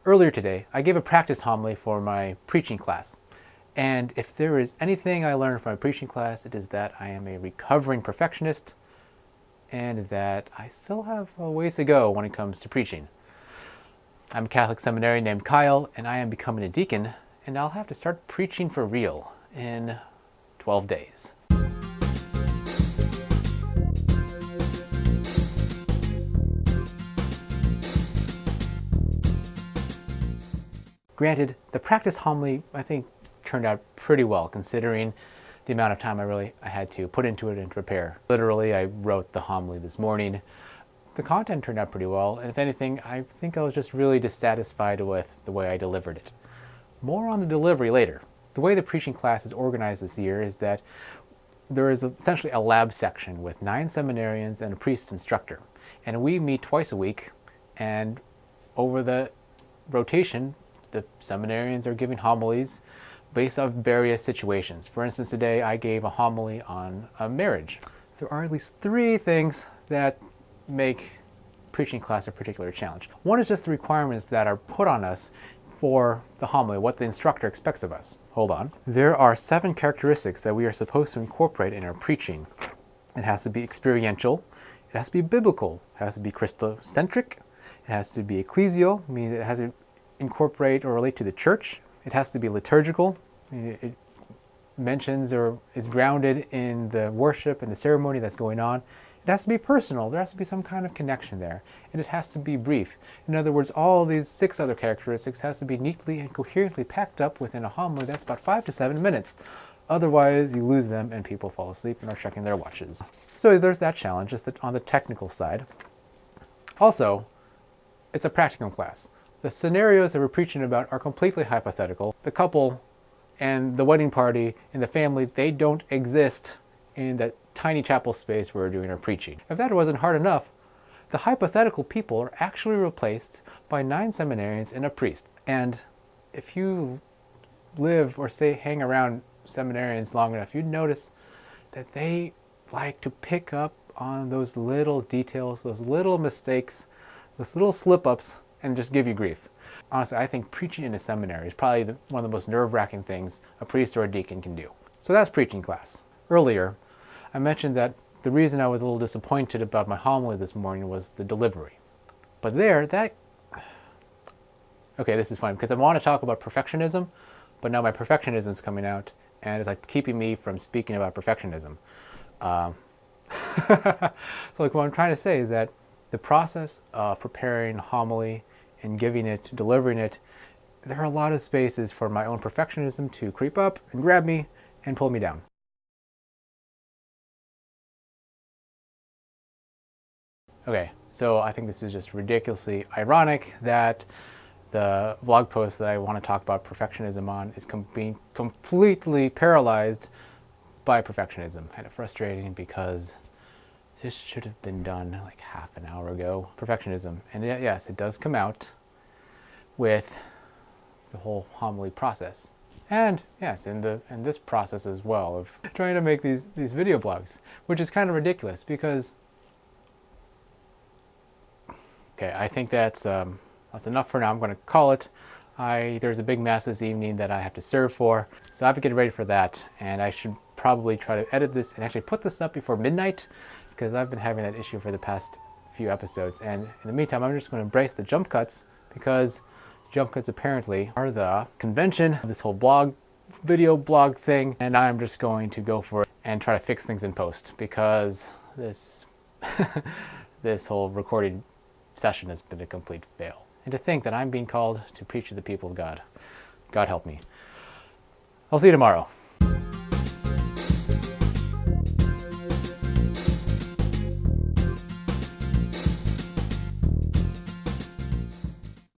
Earlier today, I gave a practice homily for my preaching class. And if there is anything I learned from my preaching class, it is that I am a recovering perfectionist and that I still have a ways to go when it comes to preaching. I'm a Catholic seminary named Kyle, and I am becoming a deacon, and I'll have to start preaching for real in 12 days. Granted, the practice homily, I think, turned out pretty well considering the amount of time I had to put into it and prepare. Literally, I wrote the homily this morning. The content turned out pretty well, and if anything, I think I was just really dissatisfied with the way I delivered it. More on the delivery later. The way the preaching class is organized this year is that there is essentially a lab section with 9 seminarians and a priest instructor. And we meet twice a week, and over the rotation, the seminarians are giving homilies based on various situations. For instance, today I gave a homily on a marriage. There are at least 3 things that make preaching class a particular challenge. One is just the requirements that are put on us for the homily, what the instructor expects of us. Hold on. There are 7 characteristics that we are supposed to incorporate in our preaching. It has to be experiential, it has to be biblical, it has to be Christocentric, it has to be ecclesial, meaning it has to incorporate or relate to the church. It has to be liturgical. It mentions or is grounded in the worship and the ceremony that's going on. It has to be personal. There has to be some kind of connection there. And it has to be brief. In other words, all these 6 other characteristics has to be neatly and coherently packed up within a homily that's about 5 to 7 minutes. Otherwise, you lose them and people fall asleep and are checking their watches. So there's that challenge, just on the technical side. Also, it's a practicum class. The scenarios that we're preaching about are completely hypothetical. The couple and the wedding party and the family, they don't exist in that tiny chapel space where we're doing our preaching. If that wasn't hard enough, the hypothetical people are actually replaced by 9 seminarians and a priest. And if you live or hang around seminarians long enough, you'd notice that they like to pick up on those little details, those little mistakes, those little slip-ups, and just give you grief. Honestly, I think preaching in a seminary is probably one of the most nerve-wracking things a priest or a deacon can do. So that's preaching class. Earlier, I mentioned that the reason I was a little disappointed about my homily this morning was the delivery. But okay, this is funny because I want to talk about perfectionism, but now my perfectionism is coming out and it's like keeping me from speaking about perfectionism. So like what I'm trying to say is that the process of preparing homily and giving it, delivering it, there are a lot of spaces for my own perfectionism to creep up and grab me and pull me down. Okay, so I think this is just ridiculously ironic that the blog post that I want to talk about perfectionism on is being completely paralyzed by perfectionism. Kind of frustrating because this should have been done like half an hour ago. Perfectionism. And yes, it does come out with the whole homily process. And yes, in this process as well of trying to make these video blogs, which is kind of ridiculous because, okay, I think that's enough for now. I'm going to call it. There's a big mass this evening that I have to serve for, so I have to get ready for that, and I should probably try to edit this and actually put this up before midnight because I've been having that issue for the past few episodes. And in the meantime, I'm just going to embrace the jump cuts because jump cuts apparently are the convention of this whole video blog thing, and I'm just going to go for it and try to fix things in post because this whole recording session has been a complete fail. And to think that I'm being called to preach to the people of God. God help me. I'll see you tomorrow.